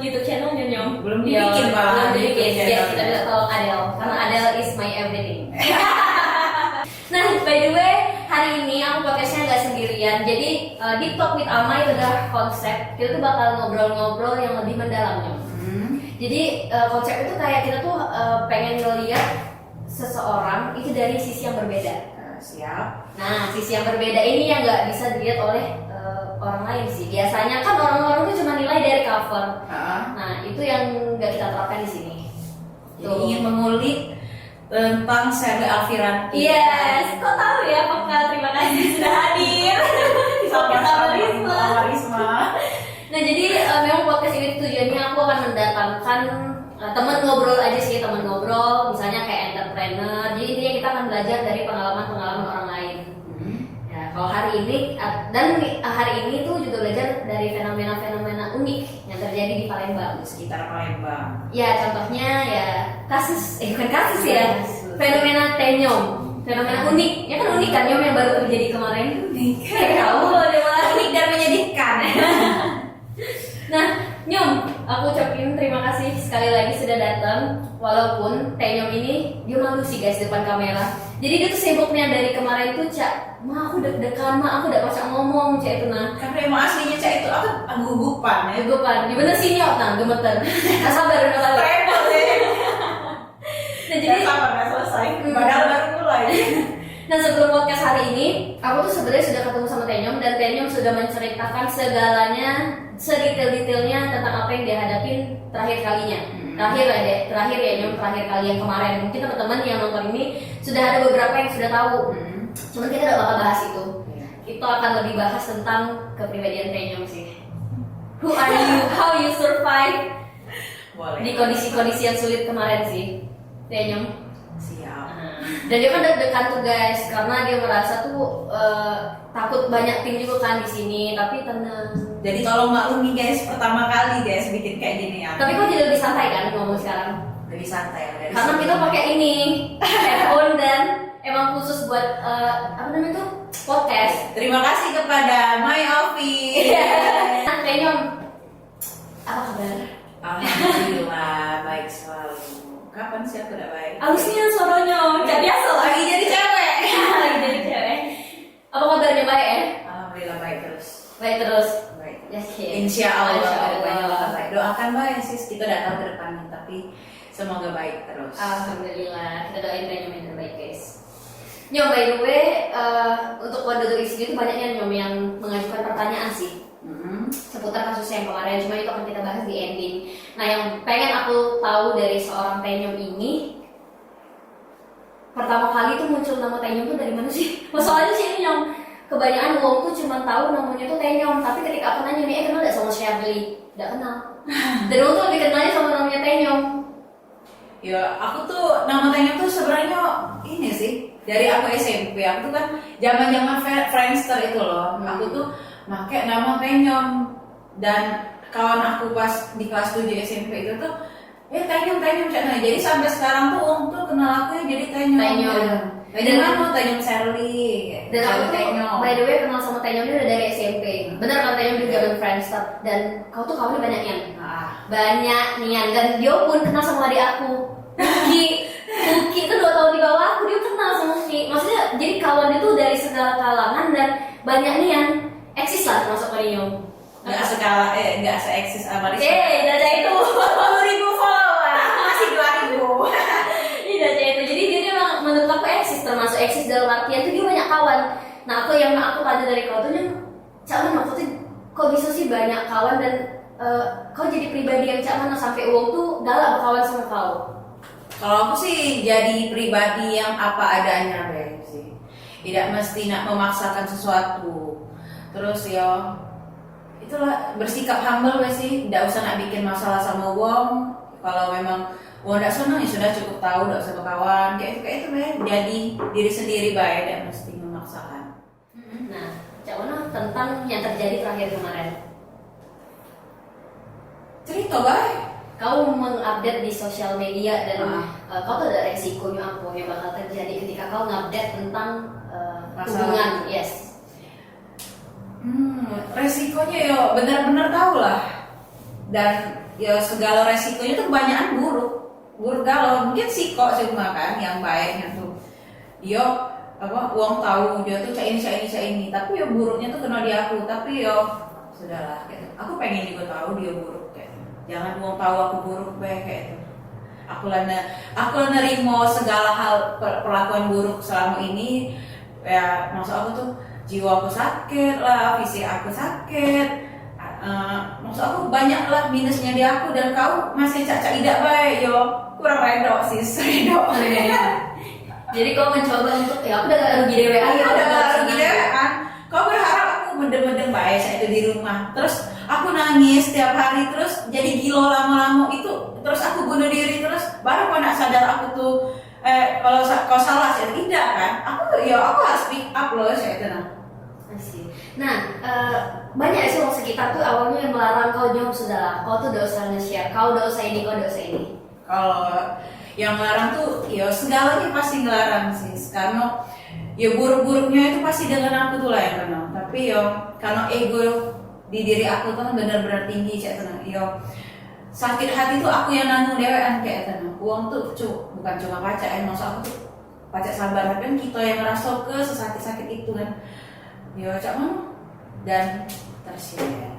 YouTube channelnya Nyom? Belum dibikin Pak. Belum dibikin. YouTube Ya, channel. kita minta tolong Adele karena Adele is my everything. Nah, by the way, hari ini aku podcastnya nggak sendirian. Jadi Deep Talk with Alma itu adalah konsep. Kita tuh bakal ngobrol-ngobrol yang lebih mendalamnya. Jadi konsep itu kayak kita tuh pengen ngeliat seseorang itu dari sisi yang berbeda. Siap. Nah, sisi yang berbeda ini yang nggak bisa dilihat oleh orang lain sih. Biasanya kan orang-orang itu cuma nilai dari cover. Nah, itu yang nggak kita terapkan di sini. Jadi ingin mengulik tentang Sherly Alfiranti. Yes, kok tahu ya, Peka? Terima kasih sudah hadir di podcast Risma. Risma. Nah, jadi memang podcast ini tujuannya aku akan mendatangkan teman ngobrol aja sih, teman ngobrol, misalnya kayak entrepreneur. Jadi intinya kita akan belajar dari pengalaman-pengalaman orang lain. Ya, kalau hari ini dan hari ini tuh juga belajar dari fenomena-fenomena unik yang terjadi di Palembang, Sekitar Palembang. ya contohnya ya kasus bukan kasus ya, fenomena tenyom, fenomena unik. Ya kan unik kan Nyom yang baru terjadi kemarin. Tahu deh, malah unik dan menyedihkan. Nah, Nyom, aku ucapin terima kasih sekali lagi sudah datang. Walaupun Tenyom ini dia malu sih guys depan kamera. Jadi dia tuh sibuknya dari kemarin tuh Cak, aku deg-degan, aku udah pasang ngomong Cak itu nah. Karena emang aslinya Cak itu aku gugupan ya. Gugupan, di bener sih Nyok, nah gemeter. Nah, sabar udah kali. Repot ya. Nah, jadi sama nggak selesai. Padahal baru mulai. Nah, sebelum podcast hari ini, aku tuh sebenarnya sudah ketemu sama Tenyom dan Tenyom sudah menceritakan segalanya, sedetail-detailnya tentang apa yang dia hadapin terakhir kalinya. Terakhir ya Nyom, terakhir kali yang kemarin. Mungkin teman-teman yang nonton ini sudah ada beberapa yang sudah tahu. Cuman kita gak bakal bahas itu. Kita akan lebih bahas tentang kepribadian Tenyom sih. Who are you? How you survive Boleh. di kondisi-kondisi yang sulit kemarin sih, Tenyom. Siap. Dan dia kan deg-degan tuh guys, karena dia merasa tuh takut banyak tim juga kan di sini, tapi tenang. Jadi kalau maklumi guys, pertama kali guys bikin kayak gini ya. Tapi kok jadi lebih santai kan ngomong sekarang? Lebih santai ya. Dari Karena sini. kita pakai ini headphone dan emang khusus buat apa namanya tuh podcast. Terima kasih kepada My Office. Nah, Tenyom, apa kabar? Alhamdulillah baik selalu. Kapan sih aku udah baik? Halusnya suaranya nggak biasa Lagi jadi cewek. lagi jadi cewek. Apa kabarnya baik ya? Alhamdulillah baik terus. Baik terus. Baik. Yakin. Insya Allah. Insya Banyak Allah. baik. Doakan baik sis. Kita udah tahu ke depannya, tapi semoga baik terus. Alhamdulillah, kita doain Tenyom yang terbaik guys. Nyom, by the way, untuk kode di sini tuh banyaknya Nyom yang mengajukan pertanyaan sih seputar kasus yang kemarin, cuma itu akan kita bahas di ending. Nah, yang pengen aku tahu dari seorang Tenyom ini, pertama kali tuh muncul nama Tenyom tuh dari mana sih? Masalahnya sih ini Nyom, kebanyakan wong tuh cuma tahu namanya tuh Tenyom, tapi ketika aku nanya nih, kenal gak sama Sherly? Gak kenal. Dan wong tuh lebih kenalnya sama namanya Tenyom. Ya, aku tuh nama Tenyom tuh sebenarnya ini sih dari aku SMP. Aku tuh kan zaman-zaman Friendster itu loh. Aku tuh pakai nama Tenyom dan kawan aku pas di kelas 7 SMP itu tuh Tenyom Cak. Jadi sampai sekarang tuh Om tuh kenal aku ya jadi Tenyom. Dan kamu Tenyom Sherly. Dan aku tuh, Tenyom. by the way, kenal sama Tenyom itu udah dari SMP. Bener kan Tenyom juga zaman Friendster. Dan kau tuh kawannya banyak nian. Banyak nian. Dan dia pun kenal sama adik aku, Uki itu 2 tahun di bawah aku, dia kenal sama Uki. Maksudnya jadi kawan itu dari segala kalangan dan banyak nian. Eksis lah termasuk Tenyom. Nggak se-eksis sama Risma. Daca itu 10.000 follower. Masih 2.000. Iya, Daca itu. Jadi dia memang menurut aku eksis, termasuk eksis dalam artian tuh dia banyak kawan. Nah, aku tanya dari kau tuh Cak mana kau tuh kok bisa sih banyak kawan dan kau jadi pribadi yang Cak mana sampai uang tuh galak berkawan sama kau? Kalau aku sih jadi pribadi yang apa adanya Beb sih. Tidak mesti nak memaksakan sesuatu. Terus ya itulah bersikap humble wes sih, tidak usah nak bikin masalah sama wong. Kalau memang wong tidak senang ya sudah cukup tahu, tidak usah berkawan kayak itu Beb. Jadi diri sendiri baik, tidak mesti memaksakan. Nah, Cak Wana tentang yang terjadi terakhir kemarin. Cerita baik. Kau mengupdate di sosial media dan kau tuh ada resikonya apa yang bakal terjadi ketika kau ngupdate tentang hubungan, yes. Resikonya ya benar-benar tahu lah. dan ya segala resikonya tuh kebanyakan buruk galau. Mungkin si kok cuma kan yang baiknya tuh dia uang tahu dia tuh cak ini, tapi ya buruknya tuh kena di aku. Tapi ya sudahlah gitu. Aku pengen juga tahu dia buruk kayak jangan uang tahu aku buruk kayak gitu. Aku nerimo segala hal perlakuan buruk selama ini. Ya maksud aku tuh jiwa aku sakit lah, fisik aku sakit. Maksud aku banyak lah minusnya di aku, dan kau masih cak idak baik yo kurang redo sis redo. Jadi kau mencoba untuk ya aku udah gak rugi dewe aja, udah gak rugi senang. dewe kan. Kau berharap aku mendem baik saya itu di rumah, terus aku nangis setiap hari, terus jadi gila lama-lama itu, terus aku bunuh diri, terus baru kau nak sadar aku tuh kalau kau salah saya tidak kan. Aku harus speak up loh saya itu Nah, banyak sih orang sekitar tuh awalnya yang melarang kau jom sudahlah, kau tuh udah usah nge-share, kau udah usah ini, kau udah usah ini. Kalau yang melarang tuh ya segalanya pasti ngelarang sih, karena ya buruk-buruknya itu pasti dengan aku tuh lah yang kenal. Tapi ya karena ego di diri aku tuh benar-benar tinggi cek tenang. Ya sakit hati tuh aku yang nanggung dewean kayak tenang. Uang tuh bukan cuma pacak, maksud aku tuh pacak sabar, tapi kan kita yang ngerasa ke sesakit-sakit itu kan. Ya cak mana dan tershare.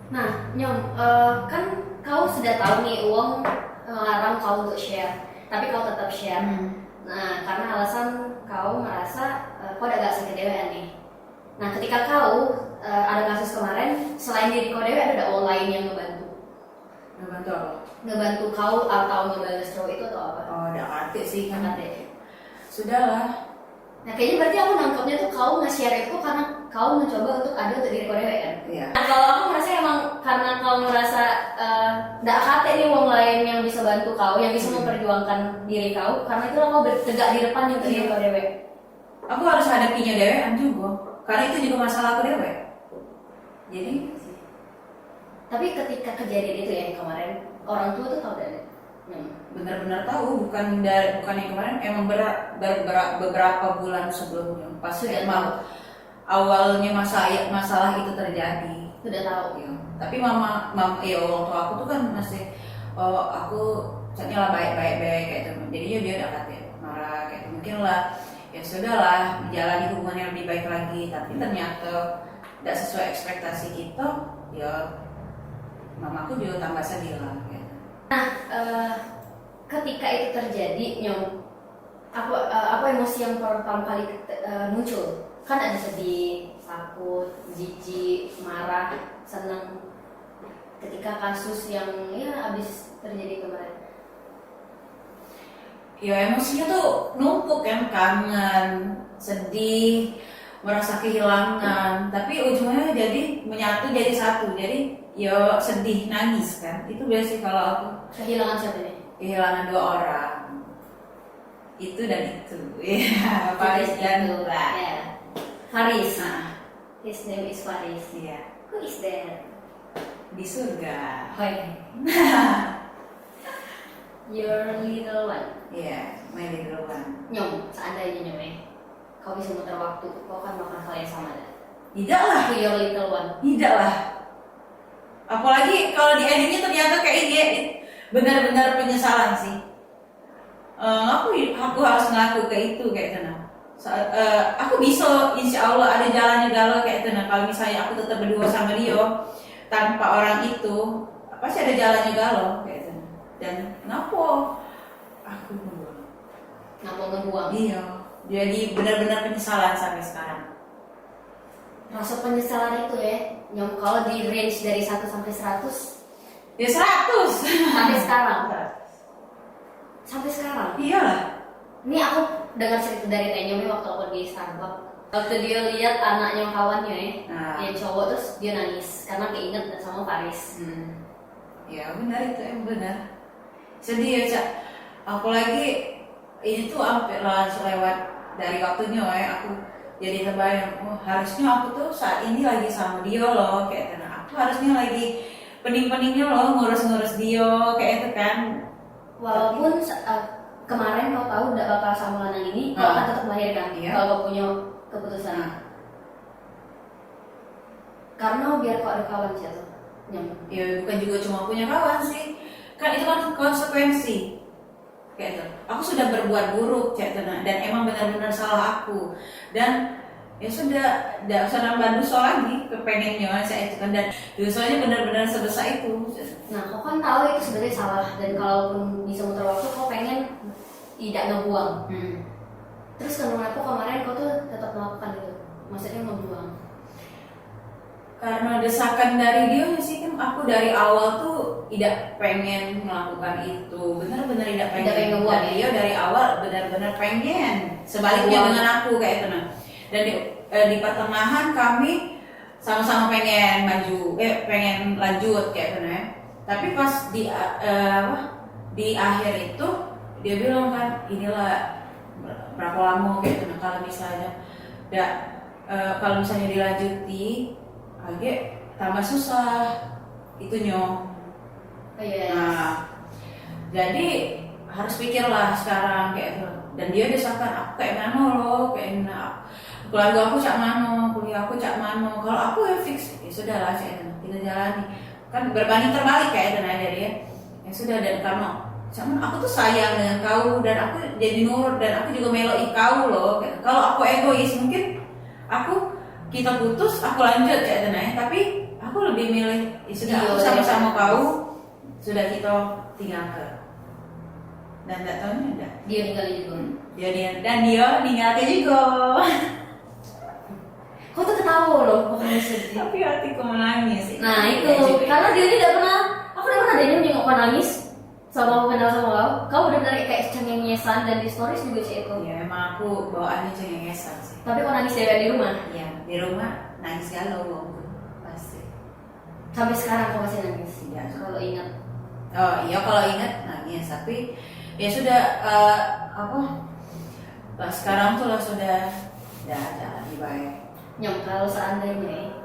Nah, Nyom, kan kau sudah tahu nih uang melarang kau untuk share, tapi kau tetap share. Nah, karena alasan kau merasa kau udah gak sakit dewean nih. Nah, ketika kau ada kasus kemarin, selain diri kau dewe ada orang lain yang ngebantu. Ngebantu apa? Ngebantu kau atau ngebales cowok itu atau apa? Oh, udah ngerti sih kan. Ngerti. Sudahlah. Nah, kayaknya berarti aku nangkepnya tuh kau nge-share itu karena kau mencoba untuk ada untuk diri kau dewe kan? Iya. Nah, kalau aku merasa emang karena kau merasa gak hati nih wong lain yang bisa bantu kau, yang bisa memperjuangkan diri kau, karena itu kau bertegak di depan untuk diri kau dewe. Aku harus hadapinya dewean juga, karena itu juga masalah aku dewe. Jadi tapi ketika kejadian itu ya kemarin, orang tua tuh tahu dari benar-benar tahu, bukan yang kemarin, emang beberapa bulan sebelumnya pas Sudah emang awalnya masalah itu terjadi. Sudah tahu. Ya. Tapi mama ya orang tua aku tuh kan masih aku catnya lah baik kayak itu. Jadi dia udah kata marah kayak mungkin lah ya sudahlah menjalani hubungan yang lebih baik lagi, tapi ternyata tidak sesuai ekspektasi kita. Ya mamaku juga tambah sedih lah. Nah, ketika itu terjadi, Nyom, apa emosi yang pertama kali muncul? Kan ada sedih, takut, jijik, marah, senang. Ketika kasus yang ya habis terjadi kemarin. Ya emosinya tuh numpuk kan, kangen, sedih, merasa kehilangan. Tapi ujungnya jadi menyatu jadi satu. Jadi ya sedih, nangis kan. Itu biasa kalau aku. Kehilangan siapa nih? Kehilangan 2 orang. Itu dan itu. Ya, Faris dan Nura. Ya. Faris. Nah, His name is Faris. iya. Who is that? Di surga. Hoi. Your little one. Iya, my little one. Nyom, seandainya Nyom kau bisa muter waktu, kau akan melakukan hal yang sama kan? Tidak lah. To your little one. Tidak lah. Apalagi kalau di endingnya ternyata kayak ini benar-benar penyesalan sih. Aku harus ngaku ke itu kayak tenang. Aku bisa, insya Allah ada jalannya galau kayak tenang. Kalau misalnya aku tetap berdua sama dia tanpa orang itu, pasti ada jalannya galau kayak tenang. Dan kenapa aku ngebuang? Kenapa ngebuang? Iya. Jadi benar-benar penyesalan sampai sekarang. Rasa penyesalan itu ya, Nyom, kalau di range dari 1 sampai 100 Ya 100 sampai sekarang. Sampai sekarang. Iyalah. Ini aku dengar cerita dari Teh Nyom waktu aku di Starbucks. Waktu dia lihat anaknya kawannya yang cowok, terus dia nangis karena keinget sama Faris. Ya benar, itu emang benar. Sedih ya Cak. Apalagi ini tuh hampir langsung lewat dari waktunya aku jadi terbayang, harusnya aku tuh saat ini lagi sama dia loh kayak gitu. Aku harusnya lagi pening-peningnya loh ngurus-ngurus dia kayak itu kan. Walaupun kemarin kau tahu udah bakal sama lanang ini, kau akan tetap melahirkan. Kalau kau punya keputusan. Karena biar kau ada kawan sih tuh. Ya bukan juga cuma punya kawan sih, kan itu kan konsekuensi kayak itu. Aku sudah berbuat buruk kayak itu, dan emang benar-benar salah aku, dan ya sudah tidak usah nambah dosa lagi, kepengennya saya itu kan, dan dosanya benar-benar sebesar itu. Nah, kau kan tahu itu sebenarnya salah, dan kalaupun di semuter waktu kau pengen tidak ngebuang. Terus kenapa kemarin kau tuh tetap melakukan itu? Maksudnya ngebuang? Karena desakan dari dia sih, kan aku dari awal tuh tidak pengen melakukan itu, benar-benar tidak pengen. Tidak pengen ngebuang, Dan dia dari awal benar-benar pengen. Sebaliknya Ngebuang. dengan aku kayak itu nah. Dan di pertengahan kami sama-sama pengen maju, pengen lanjut kayak itu nah. Tapi pas di akhir itu dia bilang kan, inilah berapa lama kayak itu nah, kalau misalnya kalau misalnya dilanjuti agak tambah susah itunya. Yes. Nah, jadi harus pikirlah sekarang kayak itu. Dan dia desakan aku kayak mana loh, kayak mana, keluarga aku cak mana, kuliah aku cak mana. Kalau aku ya fix, ya sudahlah cak itu, kita jalani. Kan berbanding terbalik kayak itu nah, jadi ya sudah. Dan karena cuman aku tuh sayang dengan kau, dan aku jadi nurut, dan aku juga meloi kau loh. Kalau aku egois mungkin kita putus, aku lanjut kayak tenang. Tapi aku lebih milih ya sudah, aku sama-sama kau, sudah kita tinggalkan. Dan tidak tahunya enggak. Dia tinggal juga. Dan dia tinggalkan juga. Kau tuh ketawa loh, bukan sedih. Tapi hatiku menangis. Nah itu, karena dia ini tidak pernah, aku tidak pernah dia nengok kau nangis sama aku kenal sama kau. Kau benar-benar kayak cengengesan, dan di stories juga sih itu. Ya emang aku bawaannya cengengesan sih. Tapi kau nangis di rumah? Iya, di rumah nangis galau pasti. Sampai sekarang kau masih nangis? Iya. Kalau ingat? Oh iya, kalau ingat nangis. Tapi ya sudah, sekarang tuh lah sudah jalan lebih baik. Nyong, kalau seandainya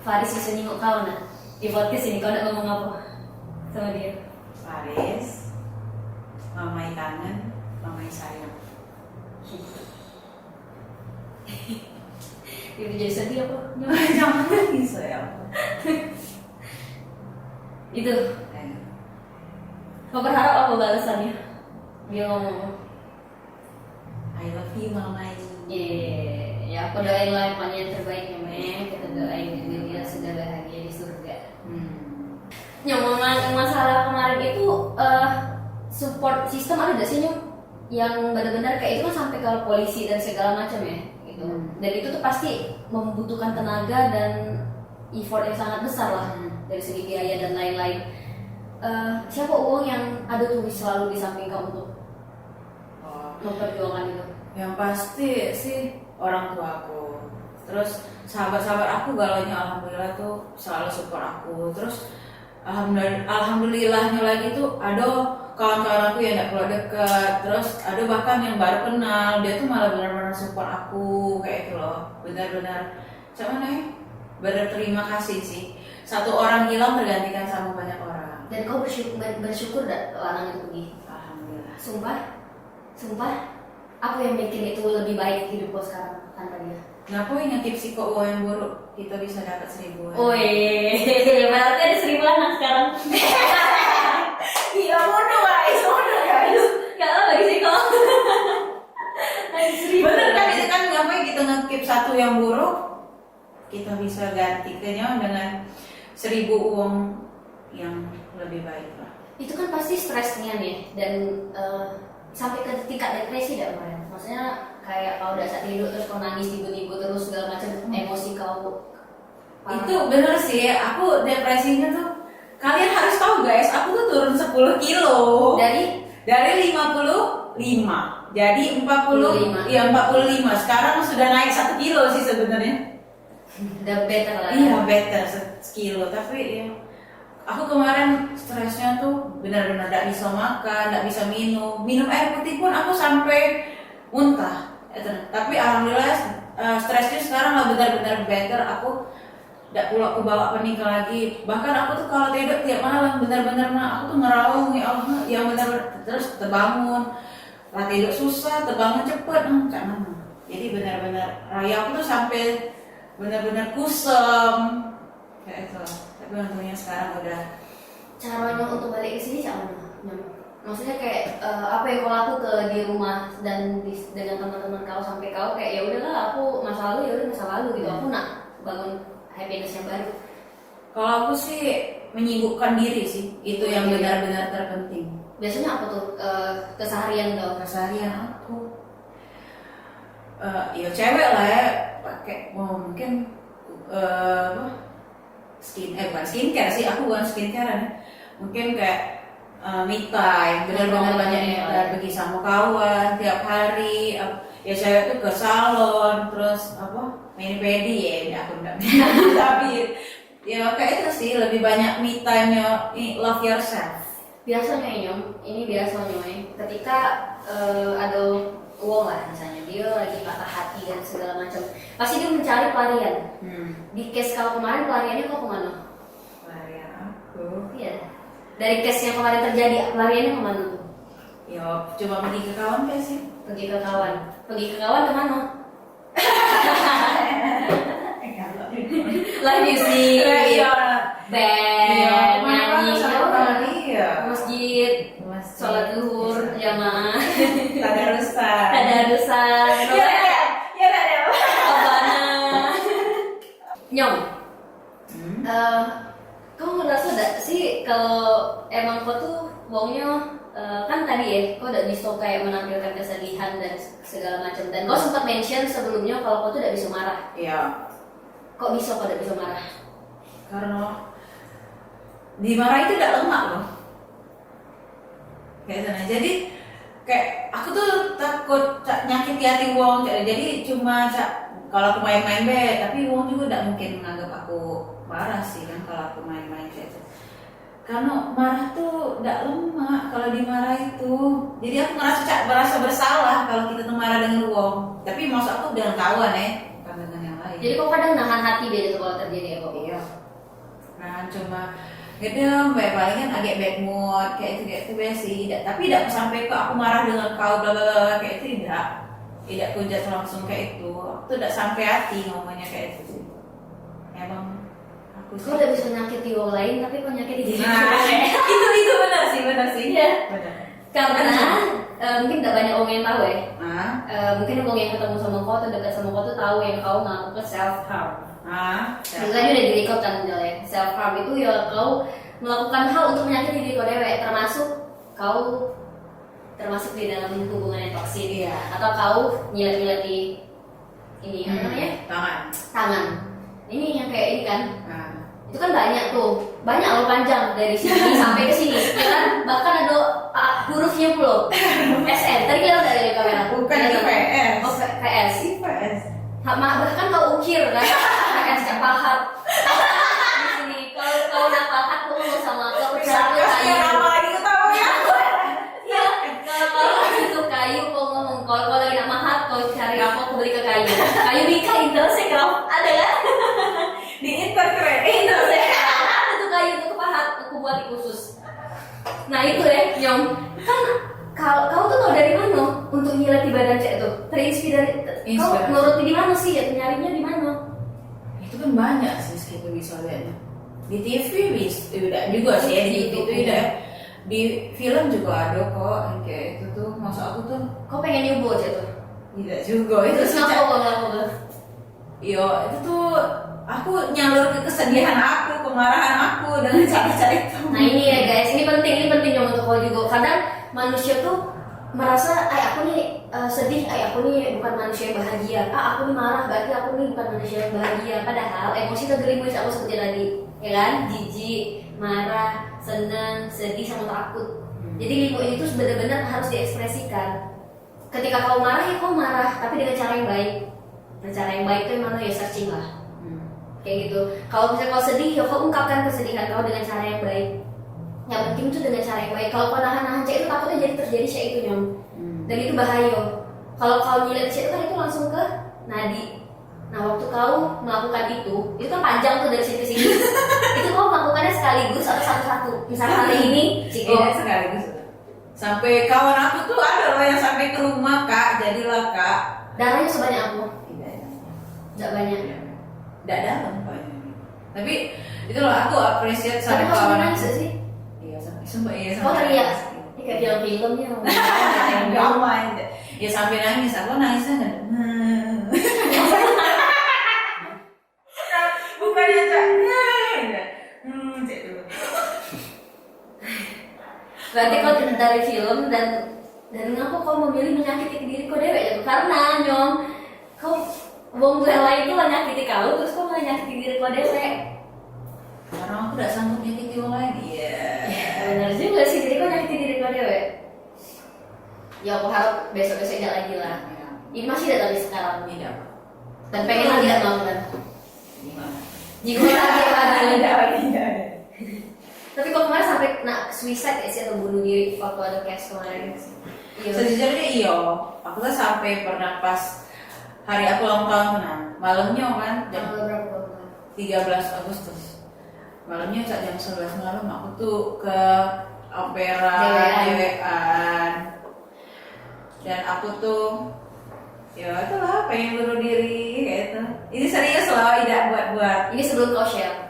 Faris bisa nengok kau nah di podcast ini, kau nak ngomong apa sama dia? Faris, mamai kangen, mamai sayang. Itu jadi sedih apa? Jangan nangis sayang. Itu. Kau berharap apa balasannya? Dia ngomong I love you mamai. Ya aku doain lah yang terbaik ya Mem. Kita doain juga dia sudah bahagia di surga. Nyong, masalah kemarin itu support system ada gak sih Nyong? Yang benar-benar kayak itu kan sampai ke polisi dan segala macam ya gitu. Dan itu tuh pasti membutuhkan tenaga dan effort yang sangat besar lah dari segi biaya dan lain-lain. Siapa uang yang ada tuh selalu di samping kamu untuk memperjuangkan itu? Yang pasti sih orang tua aku. Terus sahabat-sahabat aku galaunya alhamdulillah tuh selalu support aku. Terus alhamdulillahnya lagi tuh ada kawan-kawan aku yang gak keluar dekat. Terus ada bahkan yang baru kenal, dia tuh malah benar-benar support aku kayak itu loh. Benar-benar cuman berterima kasih sih. Satu orang hilang tergantikan sama banyak orang. Dan kau bersyukur gak lanang itu pergi? Alhamdulillah. Sumpah aku yang bikin itu lebih baik hidupku sekarang tanpa dia. Ngapain ngekip sih kok uang yang buruk? Kita bisa dapat 1.000. Berarti ada 1.000 anak sekarang. Iya, mundur guys. Gak apa lagi sih kok. Bener kan, itu kan ngapain kita ngekip satu yang buruk, kita bisa gantinya dengan 1.000 uang yang lebih baik lah. Itu kan pasti stresnya nih, dan sampai ke tingkat depresi dah kemarin. Maksudnya kayak kau udah saat tidur terus kau nangis tiba-tiba terus segala macam emosi kau. Itu bener sih, aku depresinya tuh kalian harus tahu guys, aku tuh turun 10 kilo dari 55 jadi 40. Iya 45. Sekarang sudah naik 1 kilo sih sebenarnya. Udah better lah. Iya better 1 kilo, tapi ya aku kemarin stresnya tuh benar-benar tidak bisa makan, tidak bisa minum air putih pun aku sampai muntah. Tapi alhamdulillah stresnya sekarang lah benar-benar better. Aku tidak pula aku bawa panik lagi. Bahkan aku tuh kalau tidur tiap malam benar-benar aku tuh ngeraung ya Allah, yang benar terus terbangun. Lah tidur susah, terbangun cepet, jadi benar-benar raya aku tuh sampai benar-benar kusam kayak itu. Tapi untungnya sekarang udah. Caranya untuk balik ke sini siapa? Maksudnya kayak apa yang kau laku ke di rumah dan dengan teman-teman kau sampai kau kayak ya udahlah aku masa lalu ya udah masa lalu gitu. Aku nak bangun happiness yang baru. Kalau aku sih menyibukkan diri sih, itu yang benar-benar terpenting. Biasanya apa tuh keseharian kau? Keseharian aku, ya cewek lah ya, pakai mungkin apa, bukan skincare sih, aku bukan skincare, mungkin kayak me time, benar-benar banyak pergi sama kawan tiap hari. Ya saya tuh ke salon, terus apa mani-pedi ya, ini aku enggak tapi ya kayak itu sih, lebih banyak me time-nya, love yourself. Biasanya Nyom, ini biasanya ketika ada uang lah misalnya dia lagi patah hati dan segala macam, pasti dia mencari pelarian. Di case kalau kemarin pelariannya kok kemana? Pelarian aku. Iya. Dari case yang kemarin terjadi, pelariannya kemana tuh? Ya, coba pergi ke kawan kayak sih. Pergi ke kawan. Pergi ke kawan kemana? Live music, band, nyanyi, masjid, sholat zuhur, jamaah, tadarusan, Nyom. Kamu ngerasa gak sih kalau emang kau tuh bohongnya kan tadi ya kau udah bisa kayak menampilkan kesedihan dan segala macam, dan kau sempat mention sebelumnya kalau kau tuh udah bisa marah. Iya. Kok bisa kau udah bisa marah? Karena dimarah itu udah lemah loh. Kayak sana. Jadi kayak aku tuh takut nyakiti hati wong. Jadi cuma kalau aku main-main be, tapi wong juga udah mungkin menganggap aku marah sih kan kalau aku main-main kayak itu. Karena marah tuh udah lemah kalau dimarah itu. Jadi aku merasa bersalah kalau kita tuh marah dengan wong. Tapi maksud aku dengan kawan bukan dengan yang lain. Jadi kau kadang nahan hati dia itu kalau terjadi ya kok? Iya. Nah cuma gitu paling kan agak bad mood kayak itu biasa sih. Tapi tidak sampai ke aku marah dengan kau bla bla bla kayak itu tidak aku jatuh langsung kayak itu. Aku tuh tidak sampai hati ngomongnya kayak itu sih. Emang aku Kau udah bisa nyakiti orang lain tapi kau nyakiti diri sendiri. itu benar sih. Iya. Benar. Karena mungkin tidak banyak orang yang tahu ya. Mungkin orang yang ketemu sama kau atau dekat sama kau tuh tahu yang kau melakukan self harm. Itu tadi udah direkod kan ya. Self harm itu ya kau melakukan hal untuk menyakiti diri kau dewek, termasuk di dalam hubungan yang toksik. Iya. Atau kau nyilat-nyilat di ini apa namanya? Tangan. Ini yang kayak ini kan. Itu kan banyak loh panjang dari sini sampai ke sini, ya kan? Bahkan ada hurufnya pula. SN. Tadi kita udah dari kamera. Bukan itu PS. Oh, PS. PS. Bahkan kau ukir kan? PS kayak pahat. Di sini kalau nak pahat kau ngomong sama kau cari kayu. Apa lagi kau tahu ya? Iya. Kalau itu kayu kau ngomong kalau lagi nak mahat kau cari apa kau beli ke kayu. Kayu Bika Intersek ada kan? Di Intersek. Ada tuh kayu itu kepahat aku buat khusus. Nah itu Nyom, kan kau tuh tau dari mana untuk nyilat di badan cek tuh? Terinspirasi. Kau nuruti di mana sih ya? Nyarinya di mana? Itu kan banyak sih kita bisa lihatnya. Di TV udah juga sih ya, di itu udah. Di film juga ada kok yang kayak itu tuh. Maksud aku tuh Kau pengen nyoba cek tuh? tidak juga itu Terus sih. ngapa? Iya itu tuh aku nyalur ke kesedihan aku, kemarahan aku dengan cara-cara itu. Nah ini ya guys, ini penting Nyom untuk kau juga. Kadang manusia tuh merasa, aku nih sedih, aku nih bukan manusia yang bahagia. Aku nih marah, berarti aku nih bukan manusia yang bahagia. Padahal emosi tergelimis aku seperti tadi, ya kan? Jijik, marah, senang, sedih, sama takut. Jadi lima ini tuh benar-benar harus diekspresikan. Ketika kau marah, ya kau marah, tapi dengan cara yang baik. Dan cara yang baik itu mana ya searching lah. Kayak gitu. Kalau misalnya kau sedih, ya kau ungkapkan kesedihan kau dengan cara yang baik. Yang penting itu dengan cara yang baik. Kalau kau nahan-nahan cek itu takutnya jadi terjadi cek itu Nyom. Dan itu bahaya. Kalau kau nyilet cek itu kan itu langsung ke nadi. Nah waktu kau melakukan itu kan panjang tuh dari sini ke sini. Itu kau melakukannya sekaligus atau satu-satu. Misalnya hari ini, Iya sekaligus. Sampai kawan aku tuh ada loh yang sampai ke rumah kak, jadilah kak. darahnya sebanyak apa? Tidak. Tidak banyak. Tidak dalam Pak. Tapi itu loh aku appreciate Tapi sama kau sampai kawan nangis aku. gak sih? Iya sampai iya Oh sampai teriak? nangis. Ini kayak film-filmnya. Drama aja. Ya sampai nangis, aku nangisnya kan. Bukannya cak. Cak dulu. Berarti kau dari film dan ngapa kau memilih menyakiti diri kau dewek ya? Karena nyom kau wong lain itu menyakiti kau, terus kau menyakiti diri kau dewek. Karena aku udah sanggup nyakiti orang lain. Iya. Benar juga sih, jadi kau nyakiti diri kau dewek. Ya aku harap besok-besok tidak lagi lah. Ini masih ada tapi sekarang. Tidak. Dan pengen lagi tidak mau kan? Gimana? Jika lagi ada. lagi. Tapi kau kemarin sampai nak suicide ya sih atau bunuh diri waktu ada case kemarin? Iya. Sejujurnya iya. Aku tuh sampai pernah pas hari aku ulang tahun nah malamnya kan jam Tanggal berapa? 13 Agustus. Malamnya saat jam 11 malam aku tuh ke opera dewean. Dan aku tuh ya itulah pengen bunuh diri kayak itu. Ini serius loh, tidak buat-buat. Ini sebelum kau share.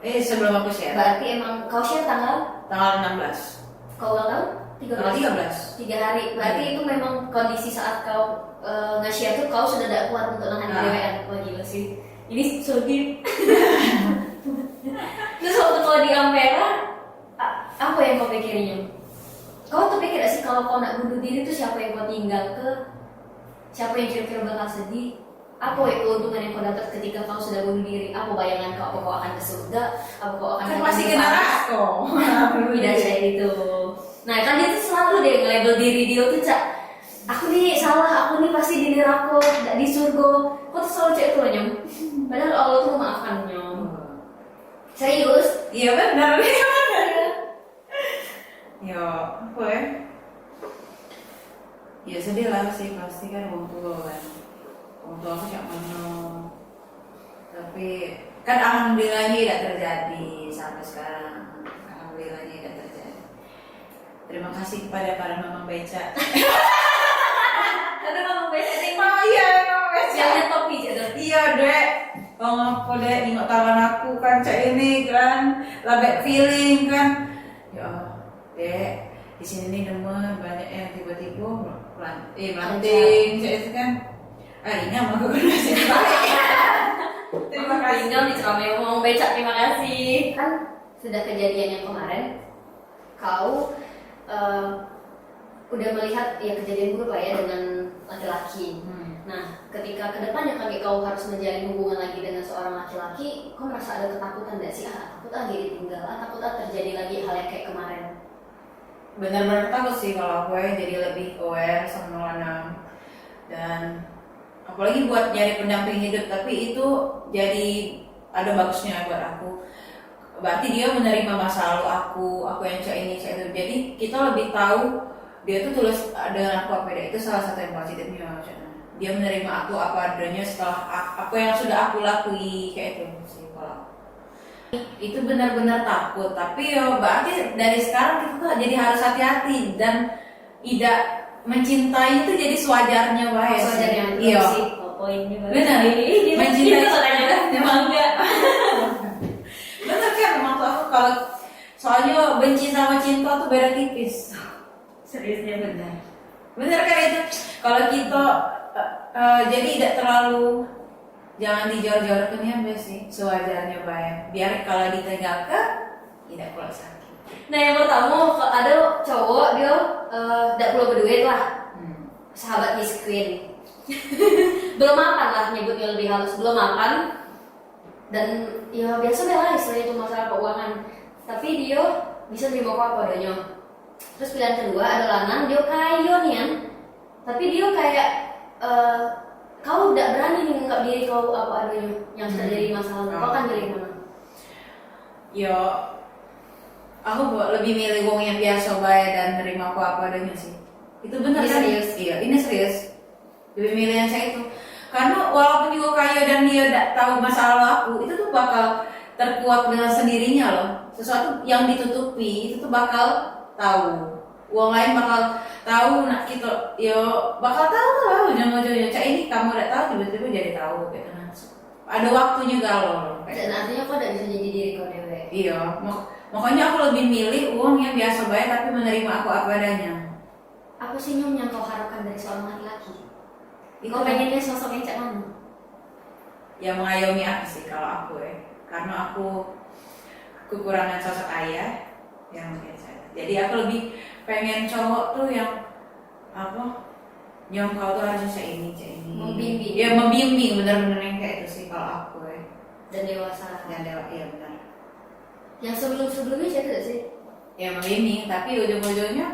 Sebelum aku share. Berarti emang kau share tanggal Tanggal 16. kau ulang tahun? Tanggal 13. 3 hari. Berarti itu memang kondisi saat kau nge-share tuh kau sudah tidak kuat untuk nahan dewean. Wah gila sih. Ini so deep. Terus waktu kau di Ampera, apa yang kau pikirin? Kau tuh pikir gak sih kalau kau nak bunuh diri tuh siapa yang kau tinggal ke? Siapa yang kira-kira bakal sedih? Apa ya keuntungan yang kau dapat ketika kau sudah bunuh diri? Apa bayangan kau? Apa kau akan ke surga? Apa kau akan Kan masih ke neraka. Tidak kayak gitu. Nah kan dia tuh selalu deh nge-label diri dia tuh cak. Aku nih salah, aku nih pasti di neraka, tidak di surga. Kau tuh selalu cek itu loh nyom. Padahal Allah tuh memaafkan nyom. Serius? Iya benar. Ya apa ya? Ya sedih lah sih pasti kan orang tua kan. Orang tua aku cak mana. Tapi kan alhamdulillahnya tidak terjadi sampai sekarang. Alhamdulillahnya tidak terjadi. Terima kasih kepada para mama beca. Karena kamu biasanya Oh iya mama beca. jangan topi gitu. Iya dek. Kalau aku dek nengok tangan aku kan cak ini kan labek feeling kan. Ya dek di sini nih demen banyak yang tiba-tiba melanting cak itu kan. Ini sama aku kan masih baik. Terima kasih. Tinggal diceramai ngomong becak, terima kasih. Kan sudah kejadian yang kemarin, kau udah melihat ya kejadian buruk lah ya dengan laki-laki. Nah, ketika kedepannya kaki kau harus menjalin hubungan lagi dengan seorang laki-laki, kau merasa ada ketakutan nggak sih? Takut lagi ditinggal, takut terjadi lagi hal yang kayak kemarin. Benar-benar takut sih kalau aku ya, jadi lebih aware sama lanang dan apalagi buat nyari pendamping hidup, tapi itu jadi ada bagusnya buat aku. Berarti dia menerima masa lalu aku yang cak ini cak itu. Jadi kita lebih tahu dia tuh tulus dengan aku apa ya. Itu salah satu yang positifnya. Dia menerima aku apa adanya setelah apa yang sudah aku lakui kayak itu sih kalau. Itu benar-benar takut. Tapi ya berarti dari sekarang kita tuh jadi harus hati-hati dan tidak mencintai itu jadi sewajarnya bahaya. Sewajarnya Iya. sih. Poinnya Benar. Mencintai itu kan memang enggak. Bener kan maksud aku kalau soalnya benci sama cinta tuh beda tipis. Seriusnya benar. Bener kan itu kalau kita jadi tidak terlalu jangan dijor-jorkan ya sih sewajarnya bayang biar kalau ditinggalkan tidak pula sakit. Nah yang pertama ada cowok dia tidak perlu berduit lah, sahabat Miss Queen. Belum makan lah nyebutnya lebih halus, belum makan dan ya biasa deh lah istilahnya itu masalah keuangan. Tapi dia bisa terima apa adanya. Terus pilihan kedua ada lanang dia kaya nih tapi dia kayak kau tidak berani mengungkap diri kau apa adanya yang terjadi masalah. Kau kan dari mana? Yo, aku lebih milih wong yang biasa baik dan nerima aku apa adanya sih. Itu benar Ini kan? serius? Iya, ini serius. Lebih milih yang saya itu. Karena walaupun juga kaya dan dia tidak tahu masalah aku, itu tuh bakal terkuak dengan sendirinya loh. Sesuatu yang ditutupi itu tuh bakal tahu. Uang lain bakal tahu, nak kita yo bakal tahu lah ujung-ujungnya. Cak ini kamu udah tahu tiba-tiba jadi tahu gitu. ada waktunya galau. Dan artinya kau udah bisa jadi diri kau dewe. Iya, makanya aku lebih milih uang yang biasa bayar tapi menerima aku apa adanya. Apa sih Nyom yang kau harapkan dari seorang laki-laki? Itu Kau pengen dia sosok yang cak mana? ya mengayomi aku sih kalau aku karena aku kekurangan sosok ayah yang biasa. Jadi aku lebih pengen cowok tuh yang apa? Nyom kau tuh harusnya cak ini. Membimbing. Ya membimbing bener-bener yang kayak itu sih kalau aku Dan dewasa. dan dewa iya benar. Yang sebelum-sebelumnya siapa gak sih? Ya membimbing tapi ujung-ujungnya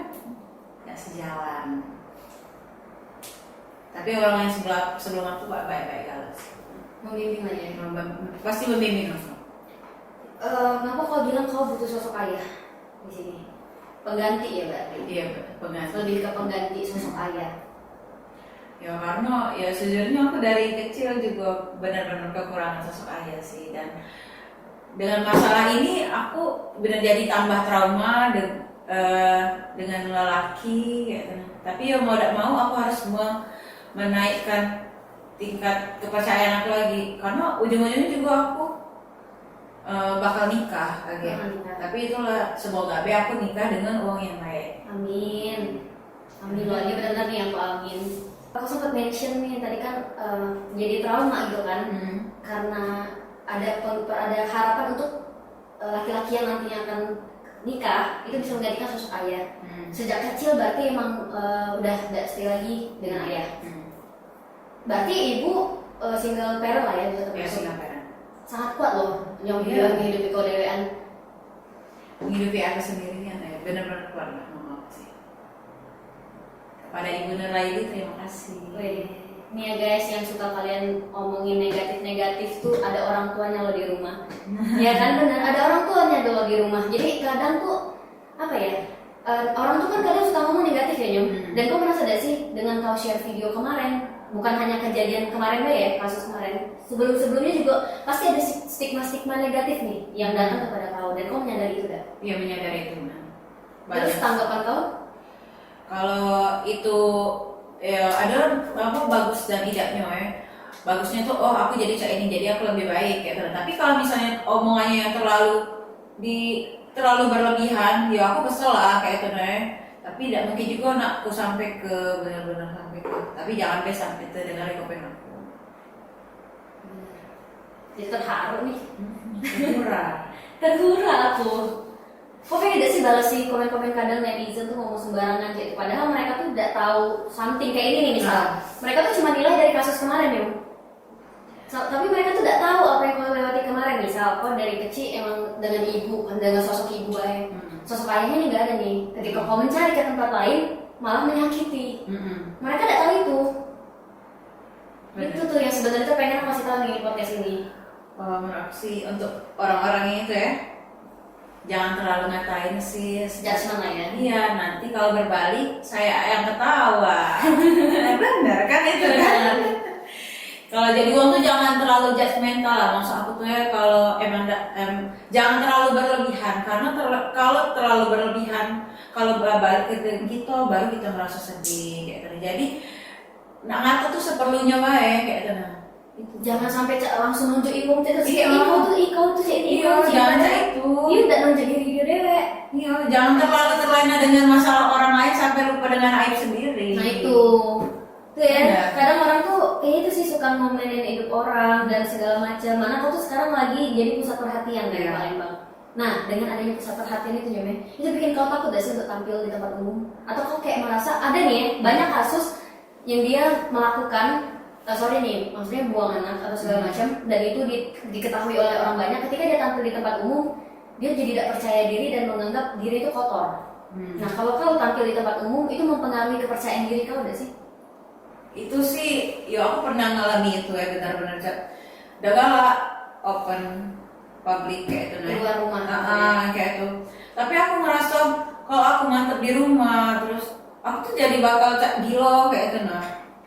nggak sejalan. Tapi orang yang sebelum aku baik-baik aja. Membimbing aja. Pasti membimbing langsung. Kenapa kau bilang kau butuh sosok ayah di sini? Pengganti ya berarti. Iya pengganti. Lebih ke pengganti sosok ayah. Ya karena ya sejujurnya aku dari kecil juga benar-benar kekurangan sosok ayah sih, dan dengan masalah ini aku benar jadi tambah trauma dengan lelaki gitu. Tapi ya mau tidak mau aku harus menaikkan tingkat kepercayaan aku lagi karena ujung-ujungnya juga aku bakal nikah lagi. Tapi itulah semoga aku nikah dengan uang yang baik. Amin. Amin loh, ini benar-benar nih aku amin. Aku sempat mention nih tadi kan jadi trauma gitu kan, karena ada harapan untuk laki-laki yang nantinya akan nikah itu bisa menggantikan sosok ayah. Sejak kecil berarti emang udah tidak setia lagi dengan ayah. Berarti ibu single parent lah ya bisa termasuk. Ya single parent. Sangat kuat loh yang bilang menghidupi kau dewean. Menghidupi aku sendirian benar-benar kuat lah mama sih. Kepada Ibu Nuraidi terima kasih. Nih ya guys, yang suka kalian omongin negatif-negatif tuh ada orang tuanya lo di rumah. Ya kan benar, ada orang tuanya lo di rumah. Jadi kadang tuh apa ya? Orang tuh kan kadang suka ngomong negatif ya Nyom. Dan kau merasa gak sih dengan kau share video kemarin, bukan hanya kejadian kemarin ya, kasus kemarin. Sebelum-sebelumnya juga pasti ada stigma-stigma negatif nih yang datang kepada kau, dan kau menyadari itu gak? Iya menyadari itu Terus tanggapan kau? Kalau itu ya ada apa bagus dan tidaknya bagusnya tuh aku jadi cak ini jadi aku lebih baik gitu. Tapi kalau misalnya omongannya yang terlalu berlebihan ya aku kesel lah kayak itu tapi tidak mungkin juga anakku sampai ke benar-benar sampai ke, tapi jangan sampai terdengar komen aku. Jadi terharu nih. Terhura aku. Kok pengen gak sih balas sih komen-komen kadang netizen tuh ngomong sembarangan gitu. Padahal mereka tuh udah tahu something kayak ini nih misal. Mereka tuh cuma nilai dari kasus kemarin ya. Tapi mereka tuh udah tahu apa yang kau lewati kemarin misal. Kau dari kecil emang dengan ibu, dengan sosok ibu aja. Sosok ayahnya nih gak ada nih. Ketika kau mencari ke tempat lain malah menyakiti. Mereka gak tahu itu. Bener. Itu tuh yang sebenarnya tuh pengen aku kasih tahu nih di podcast ini. Menurut aku sih untuk orang-orang itu ya jangan terlalu ngatain sih judgment lah ya. Iya, nanti kalau berbalik saya yang ketawa. Bener kan itu kan. Kalau jadi uang tuh jangan terlalu judgmental lah. Maksud aku tuh ya kalau emang jangan terlalu berlebihan karena kalau terlalu berlebihan kalau balik ke kita baru kita merasa sedih kayak gitu. Jadi ngatur tuh seperlunya baik kayak gitu. Jangan sampai langsung nunjuk ibu itu sih. Iya. Ikau tuh sih. Jangan itu. Iya udah nunjuk diri dia dewek. Iya, jangan terlalu terlena dengan masalah orang lain sampai lupa dengan aib sendiri. Nah itu. Tuh ya, kadang orang tuh kayak itu sih suka ngomenin hidup orang dan segala macam. Mana kau tuh sekarang lagi jadi pusat perhatian dari Palembang. Nah, dengan adanya pusat perhatian itu Jome, itu bikin kau takut gak sih untuk tampil di tempat umum? Atau kau kayak merasa ada nih ya, banyak kasus yang dia melakukan maksudnya buang anak atau segala macam, dan itu diketahui oleh orang banyak. Ketika dia tampil di tempat umum, dia jadi tidak percaya diri dan menganggap diri itu kotor. Nah, kalau kau tampil di tempat umum, itu mempengaruhi kepercayaan diri kau gak sih? Itu sih, ya aku pernah ngalami itu ya benar-benar. Udah galak open public kayak itu Di luar rumah. Kayak itu. Tapi aku ngerasa kalau aku mantep di rumah, terus aku tuh jadi bakal gila kayak itu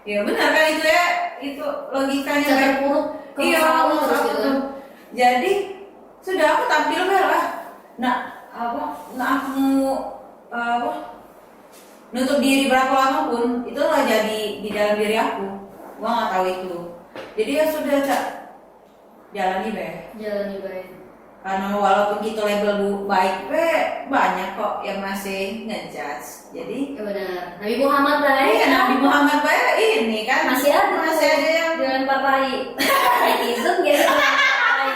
Ya benar kan itu ya, itu logikanya kayak buruk. Iya, terus gitu. Jadi sudah aku tampil lah. Aku nutup diri berapa lama pun itulah jadi di dalam diri aku. Gua nggak tahu itu. Jadi ya sudah jalani be. Jalani baik. Karena walaupun kita label baik be, banyak kok yang masih ngejudge. Jadi Ya benar. Nabi Muhammad baik. iya, Nabi Muhammad baik ini kan Masih ada yang dilempar tai. Netizen gitu dilempar tai.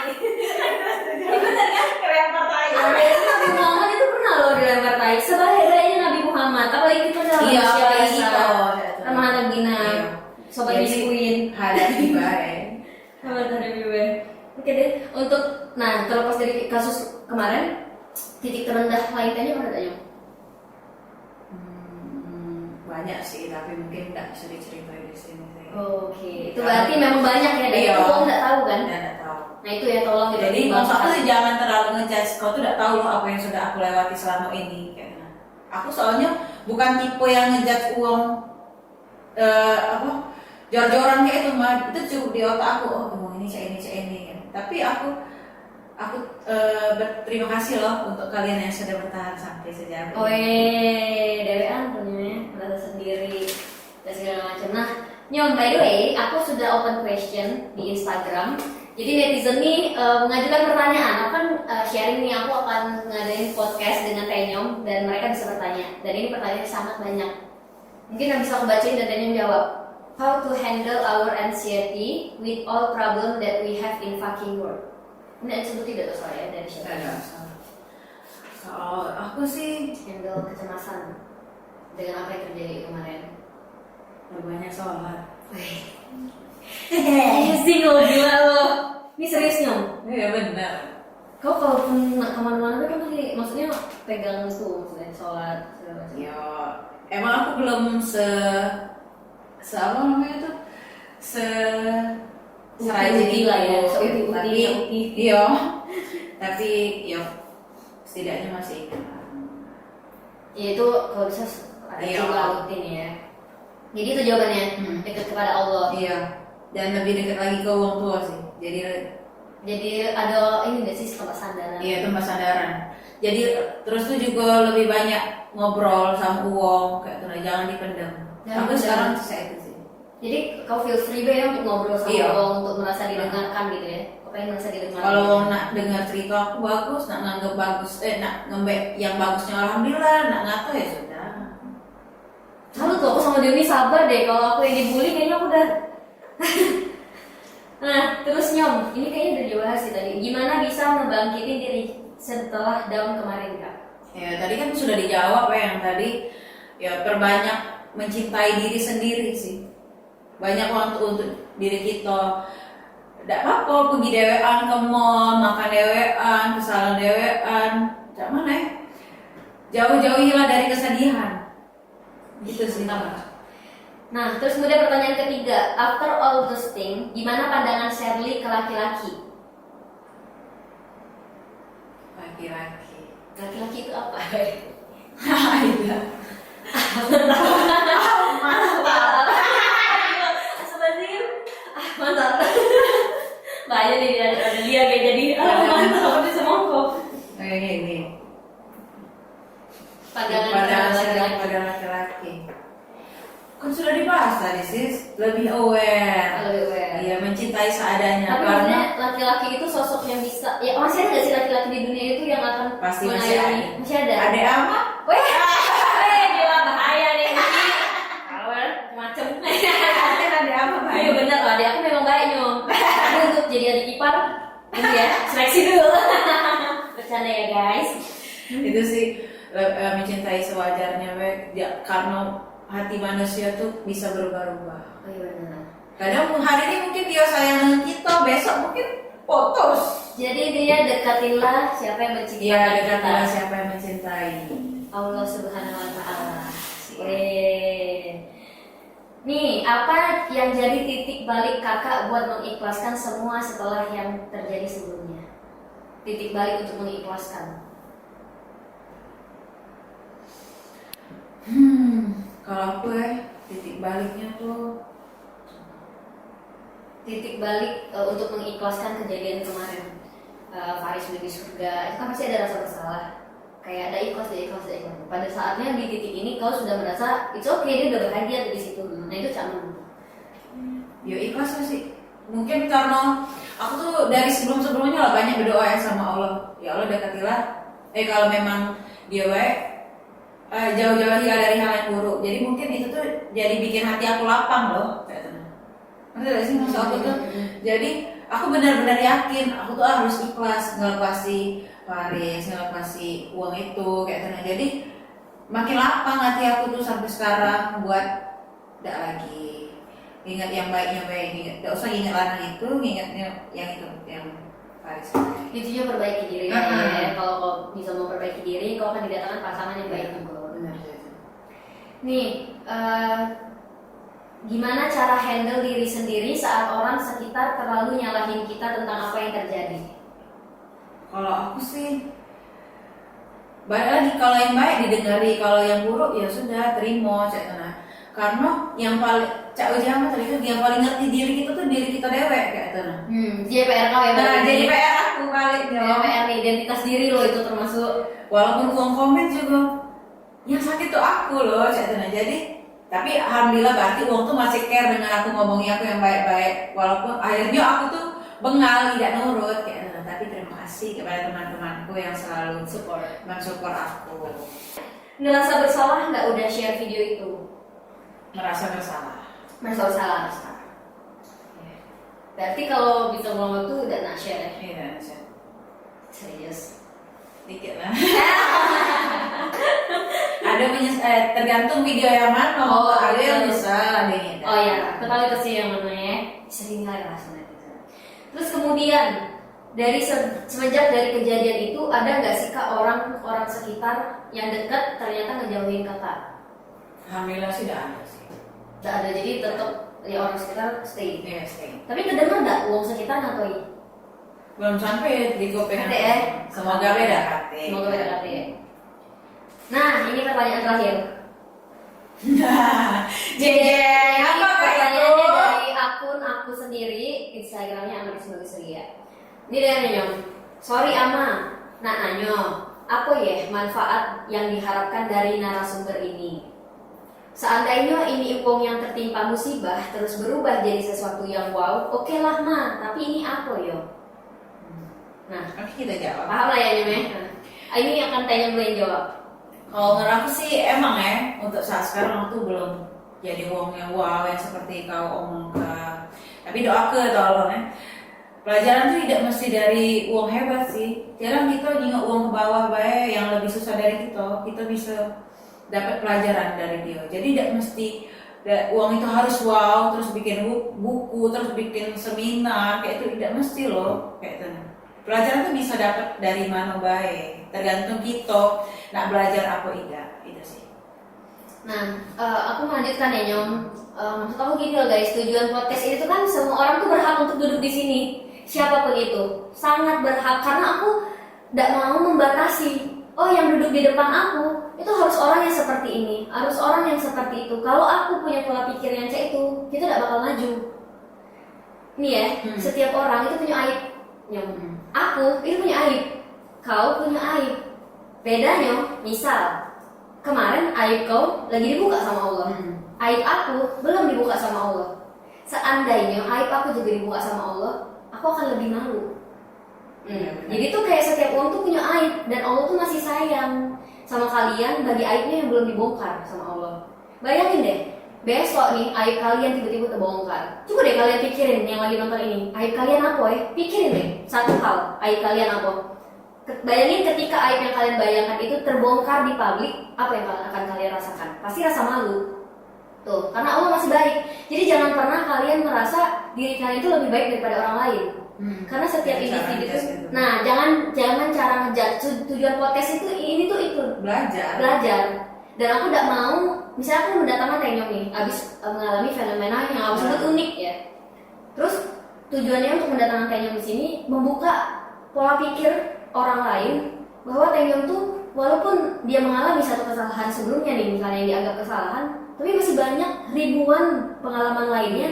Ya benar kan? kelempar tai. Nabi Muhammad itu pernah loh dilempar tai. Sebahayanya Nabi Muhammad. Apalagi kita dalam Iya, manusia iya, kita. iya. Sama anak Gina. Iya. Sobat Jadi, Biskuin. hadapi baik. Sama dari gue. Oke deh. Nah terlepas dari kasus kemarin, titik terendah lainnya mana tanya? Banyak sih, tapi mungkin nggak bisa diceritain di sini sih. Oke. Itu berarti memang banyak ya. Dan Iya. itu lo nggak tahu kan? Nggak tahu. Nah itu ya tolong gitu. Jadi maksud aku tuh jangan terlalu ngejudge. Kau tuh udah tahu loh apa yang sudah aku lewati selama ini. Kayaknya. Aku soalnya bukan tipe yang ngejudge uang jor-joran kayak itu mah. Itu cukup di otak aku. Oh uang ini cek ini. Tapi aku berterima kasih loh untuk kalian yang sudah bertahan sampai sejauh ini. Dewean punya merasa sendiri dan segala macam. Nah, Nyom, by the way, aku sudah open question di Instagram. Jadi netizen nih mengajukan pertanyaan. Aku kan sharing nih, aku akan ngadain podcast dengan Tenyom dan mereka bisa bertanya. Dan ini pertanyaan sangat banyak. Mungkin yang bisa aku bacain dan Tenyom jawab. How to handle our anxiety with all problem that we have in fucking world. Ini disebut tidak tuh soalnya dari siapa? Ada. Soal aku sih Handle kecemasan dengan apa yang terjadi kemarin. banyak sholat. Sih lo gila lo. Ini serius Nyom. Iya benar. Kau kalaupun kemana-mana kan pasti maksudnya pegang tuh maksudnya sholat segala macam. Ya emang aku belum apa namanya tuh serajin Uti itu lah ya, gitu. seuti-uti, Tapi iya tapi yo setidaknya masih ingat. Ya itu kalau bisa ada Iya. juga rutin ya. Jadi itu jawabannya dekat kepada Allah. Iya dan lebih dekat lagi ke orang tua sih. Jadi ada ini nggak sih tempat sandaran? iya tempat sandaran. Jadi terus tuh juga lebih banyak ngobrol sama uang kayak tuh jangan dipendam. Jangan Aku dipendam. sekarang saya itu sih. Jadi kau feel free be ya untuk ngobrol sama Iya. Allah, untuk merasa didengarkan gitu ya. Kau pengen merasa didengarkan. Kalau nak dengar cerita aku bagus, nak nganggep bagus, nak ngembek yang bagusnya alhamdulillah, nak ngato ya sudah. Lalu tuh aku sama Joni sabar deh, kalau aku yang dibully kayaknya aku udah. Nah terus Nyom, ini kayaknya udah dibahas sih tadi. Gimana bisa ngebangkitin diri setelah down kemarin kak? Ya tadi kan sudah dijawab ya yang tadi ya perbanyak mencintai diri sendiri sih. Banyak waktu untuk diri kita. Tidak apa-apa pergi dewean ke mall, makan dewean, kesalahan dewean, cak mana ya? Jauh-jauhilah dari kesedihan. Gitu sih nama. Nah terus kemudian pertanyaan ketiga, after all those things, gimana pandangan Shirley ke laki-laki? Laki-laki. Laki-laki itu apa? Iya. Mantap. Banyak nih ada dia kayak jadi mantap di semongko. Kayak gini. Pandangan laki-laki. pada laki-laki. Kan sudah dibahas tadi sis, lebih aware. Lebih aware. Iya mencintai seadanya. Tapi karena maksudnya laki-laki itu sosok yang bisa, ya masih ada nggak sih laki-laki di dunia itu yang akan Pasti masih mengayomi? ada. Masih ada. Ada ama? Weh, gila bahaya nih ini. Kalau macem. Kan ada ama Iya benar lah, adik aku memang baik Nyom. Tapi untuk jadi adik ipar, ini ya seleksi dulu. Bercanda ya guys. Itu sih mencintai sewajarnya, karena hati manusia tuh bisa berubah-ubah. Oh iya benar. Kadang hari ini mungkin dia sayang dengan kita, besok mungkin putus. Jadi dia dekatinlah siapa yang mencintai Iya, kita. dekatlah siapa yang mencintai. Allah Subhanahu Wa Taala. Nih, apa yang jadi titik balik kakak buat mengikhlaskan semua setelah yang terjadi sebelumnya? Titik balik untuk mengikhlaskan. Kalau aku titik baliknya tuh Titik balik untuk mengikhlaskan kejadian kemarin. Faris di surga, itu kan pasti ada rasa bersalah. Kayak ada ikhlas. Pada saatnya di titik ini kau sudah merasa it's okay, dia udah bahagia di situ. Nah itu cuman. ya ikhlas sih. Mungkin karena aku tuh dari sebelumnya lah banyak berdoa ya sama Allah. Ya Allah dekatilah. Kalau memang dia baik, jauh-jauh dari hal yang buruk. Jadi mungkin itu tuh jadi bikin hati aku lapang loh. Kayak gitu. Ngerti gak sih maksud aku tuh? Jadi aku benar-benar yakin aku tuh harus ikhlas ngelepasi Paris, ngelepasi uang itu kayak gitu. Jadi makin lapang hati aku tuh sampai sekarang buat tidak lagi ingat yang baik, nggak usah ingat lanang itu, ingatnya yang itu yang Paris. Intinya perbaiki diri ya. Kalau kau bisa memperbaiki diri, kau akan didatangkan pasangan yang baik juga. Benar. Nih, gimana cara handle diri sendiri saat orang sekitar terlalu nyalahin kita tentang apa yang terjadi? Kalau aku sih balik lagi, kalau yang baik didengari, kalau yang buruk ya sudah terima cak tenang. Karena yang paling cak ujang tadi itu yang paling ngerti diri kita tuh diri kita dewek kayak tenang. Jadi PR kau ya. Jadi PR aku balik dong. PR nih, identitas diri lo itu termasuk. Walaupun uang komen juga yang sakit tuh aku loh cak tenang. Jadi tapi alhamdulillah berarti uang tuh masih care dengan aku ngomongin aku yang baik-baik. Walaupun akhirnya aku tuh bengal tidak nurut kayak tenang. Tapi terima kasih kepada teman-temanku yang selalu mensupport aku. Ngerasa bersalah nggak udah share video itu? Merasa bersalah. Merasa bersalah. Berarti kalau bisa ngomong waktu udah nak share ya? Iya, Cak. Serius? Dikit lah. Ada tergantung video yang mana. Ada yang nyesal, ada yang Oh iya, ketahui pasti yang mana ya? Sering kali rasanya. Terus kemudian dari semenjak dari kejadian itu ada nggak sih Kak orang sekitar yang dekat ternyata ngejauhin Kakak? Alhamdulillah sih tidak ada sih. Tidak ada, jadi tetap ya orang sekitar stay. Iya, stay. Tapi kedengar nggak uang sekitar ngatoi? Belum sampai di GoPay. Ya? Semoga beda kate. Semoga beda kate ya. Nah, ini pertanyaan terakhir. Jadi apa pertanyaannya dari akun aku sendiri, Instagramnya Amaris Bagus Ria. Ini dari Nyong. Sorry Ama, nak nanyo, apa ya manfaat yang diharapkan dari narasumber ini? Seandainya ini empong yang tertimpa musibah terus berubah jadi sesuatu yang wow, oke lah Ma, tapi ini apa yo? Nah, Oke, kita jawab. paham lah ya Nyong. Ini akan tanya gue yang jawab. Kalau menurut aku sih emang ya untuk saat sekarang aku belum jadi uang yang wow yang seperti kau omongkan. Tapi doa ke tolong ya. Pelajaran tuh tidak mesti dari uang hebat sih. Jarang kita ngingat uang ke bawah baik yang lebih susah dari kita bisa dapat pelajaran dari dia. Jadi tidak mesti uang itu harus wow terus bikin buku terus bikin seminar kayak itu tidak mesti loh kayak itu. Pelajaran tuh bisa dapat dari mana baik. Tergantung kita nak belajar apa tidak itu sih. Nah, aku melanjutkan ya Nyom. Maksud aku gini loh guys, tujuan podcast ini tuh kan semua orang tuh berhak untuk duduk di sini. Siapapun itu, sangat berhak karena aku tidak mau membatasi. Oh, yang duduk di depan aku itu harus orang yang seperti ini, harus orang yang seperti itu. Kalau aku punya pola pikir yang kayak itu, kita tidak bakal maju. Nih ya, setiap orang itu punya aib. Nyom. Aku itu punya aib, kau punya aib. Bedanya, misal kemarin aib kau lagi dibuka sama Allah, aib aku belum dibuka sama Allah. Seandainya aib aku juga dibuka sama Allah, aku akan lebih malu. Jadi tuh kayak setiap orang tuh punya aib dan Allah tuh masih sayang sama kalian bagi aibnya yang belum dibongkar sama Allah. Bayangin deh, besok nih aib kalian tiba-tiba terbongkar. Coba deh kalian pikirin yang lagi nonton ini, aib kalian apa ya? Pikirin deh satu hal, aib kalian apa? Bayangin ketika aib yang kalian bayangkan itu terbongkar di publik, apa yang akan kalian rasakan? Pasti rasa malu. Tuh, karena Allah masih baik. Jadi jangan pernah kalian merasa diri kalian itu lebih baik daripada orang lain. Karena setiap individu itu, nah jangan cara ngejar. Tujuan podcast itu belajar. Dan aku tidak mau, misalnya aku mendatangkan Tenyong nih, abis mengalami fenomena yang aku sebut unik ya. Terus tujuannya untuk mendatangkan Tenyong di sini membuka pola pikir orang lain bahwa Tenyong tuh walaupun dia mengalami satu kesalahan sebelumnya nih, misalnya yang dianggap kesalahan, tapi masih banyak ribuan pengalaman lainnya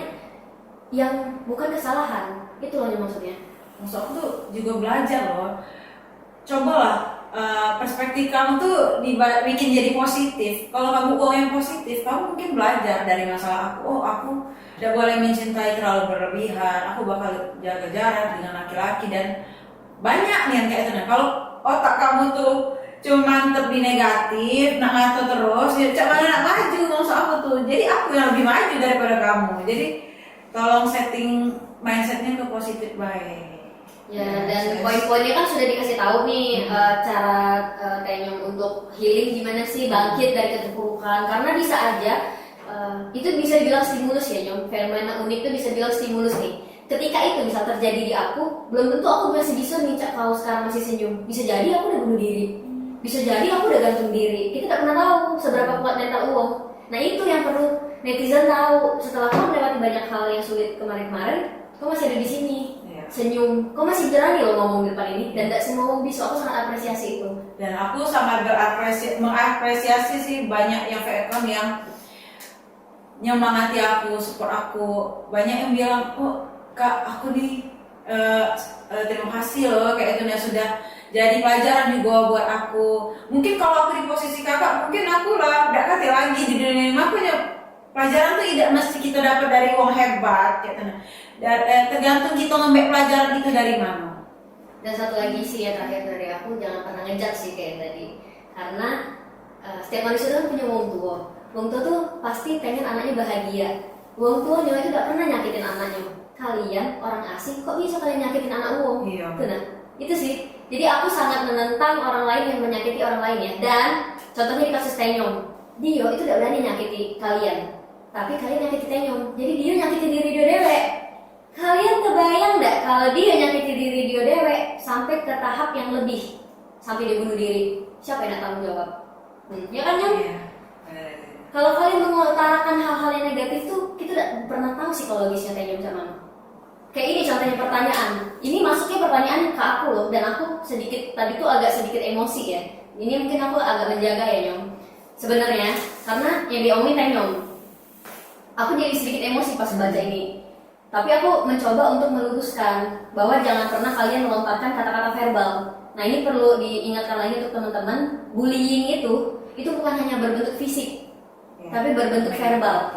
yang bukan kesalahan. Itu loh maksudnya. Maksud aku tuh juga belajar loh. Cobalah perspektif kamu tuh bikin jadi positif. Kalau kamu uang yang positif, kamu mungkin belajar dari masalah aku. Oh, aku tidak boleh mencintai terlalu berlebihan. Aku bakal jaga jarak dengan laki-laki dan banyak nih yang kayak itu. Nah, kalau otak kamu tuh cuma tetap di negatif, nak ngatur terus, ya cak mana nak maju maksud aku tuh. Jadi aku yang lebih maju daripada kamu. Jadi tolong setting mindsetnya ke positif baik. Ya, dan poin-poinnya kan sudah dikasih tahu nih cara kayaknya untuk healing gimana sih bangkit dari keterpurukan, karena bisa aja itu bisa dibilang stimulus ya, yang fenomena unik itu bisa dibilang stimulus nih. Ketika itu bisa terjadi di aku, belum tentu aku masih bisa nih Cak, kalau sekarang masih senyum. Bisa jadi aku udah bunuh diri, bisa jadi aku udah gantung diri. Kita tidak pernah tahu seberapa kuat mental uang. Nah itu yang perlu netizen tahu. Setelah kamu melewati banyak hal yang sulit kemarin-kemarin, kamu masih ada di sini. Senyum, kau masih berani loh ngomong di depan ini, dan gak semua orang bisa. Aku sangat apresiasi itu. Dan aku sangat mengapresiasi sih banyak yang VN yang nyemangati aku, support aku. Banyak yang bilang, oh kak aku nih terima kasih loh kayak itu yang sudah jadi pelajaran juga buat aku. Mungkin kalau aku di posisi kakak, mungkin aku lah gak kate lagi di dunia ini. Makanya pelajaran tuh tidak mesti kita dapat dari uang hebat kayak gitu. Tergantung kita ngambil pelajaran itu dari mana. Dan satu lagi sih ya terakhir dari aku, jangan pernah ngejat sih kayak tadi, karena setiap manusia kan punya wong tua. Wong tua tuh pasti pengen anaknya bahagia. Wong tua itu gak pernah nyakitin anaknya. Kalian orang asing kok bisa kalian nyakitin anak wong? Iya. Nah, itu sih. Jadi aku sangat menentang orang lain yang menyakiti orang lain ya. Dan contohnya di kasus Tenyom, Dio itu gak berani nyakiti kalian, tapi kalian nyakiti Tenyom. Jadi Dio nyakiti diri Dio dewek. Kalian kebayang nggak kalau dia nyakiti diri dia dewek sampai ke tahap yang lebih, sampai dia bunuh diri? Siapa yang tanggung jawab? Ya kan Nyom? Iya. Kalau kalian mengutarakan hal-hal yang negatif tuh, kita tidak pernah tahu psikologisnya Tenyom sama. Kayak ini contohnya pertanyaan. Ini masuknya pertanyaan ke aku loh, dan aku sedikit tadi tuh agak sedikit emosi ya. Ini mungkin aku agak menjaga ya Nyom. Sebenarnya karena yang diomongin Tenyom, aku jadi sedikit emosi pas baca ini. Tapi aku mencoba untuk meluruskan bahwa jangan pernah kalian melontarkan kata-kata verbal. Nah ini perlu diingatkan lagi untuk teman-teman. Bullying itu bukan hanya berbentuk fisik, tapi berbentuk verbal.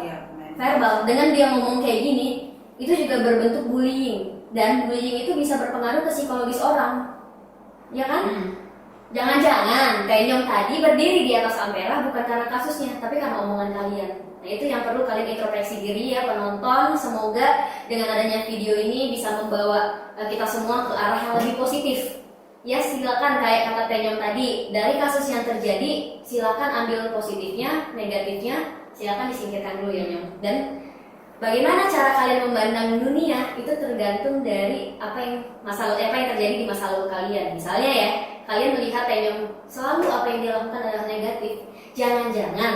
Verbal, dengan dia ngomong kayak gini, itu juga berbentuk bullying. Dan bullying itu bisa berpengaruh ke psikologis orang. Ya kan? Jangan-jangan kayak Nyom tadi berdiri di atas Ampera bukan karena kasusnya, tapi karena omongan kalian. Nah itu yang perlu kalian introspeksi diri ya penonton. Semoga dengan adanya video ini bisa membawa kita semua ke arah yang lebih positif. Ya silakan kayak kata Tenyom tadi, dari kasus yang terjadi silakan ambil positifnya, negatifnya silakan disingkirkan dulu ya Nyom. Dan bagaimana cara kalian memandang dunia itu tergantung dari apa yang terjadi di masa lalu kalian. Misalnya ya, kalian melihat Tenyom selalu apa yang dia lakukan adalah negatif. Jangan-jangan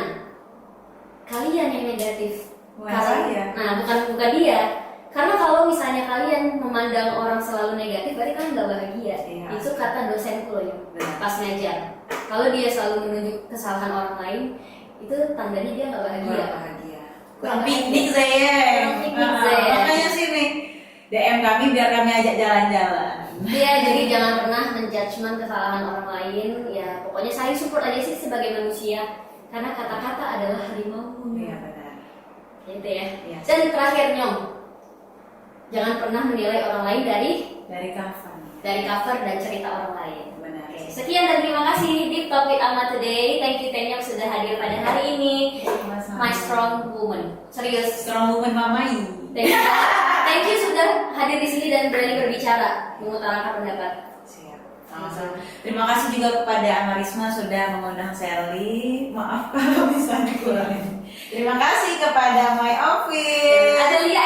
kalian yang negatif. Nah, bukan dia. Karena kalau misalnya kalian memandang orang selalu negatif, berarti kalian nggak bahagia. Iya. Itu kata dosenku loh ya, pas ngajar. Kalau dia selalu menunjuk kesalahan orang lain, itu tandanya dia nggak bahagia. Kurang piknik saya. Makanya sini DM kami biar kami ajak jalan-jalan. Iya, jadi jangan pernah menjudgment kesalahan orang lain. Ya, pokoknya saya support aja sih sebagai manusia. Karena kata-kata adalah harimau. Iya benar. Gitu ya. Iya. Dan terakhir Nyom, jangan pernah menilai orang lain dari cover dan cerita orang lain. Benar. Oke, sekian dan terima kasih di Talk with Alma today. Thank you Tenyom sudah hadir pada hari ini. My strong woman. Serius. Strong woman mamai. Thank you sudah hadir di sini dan berani berbicara, mengutarakan pendapat. Sama-sama. Terima kasih juga kepada Amarisma sudah mengundang Sherly. Maaf kalau misalnya kurang. Terima kasih kepada My Office. Ada Lia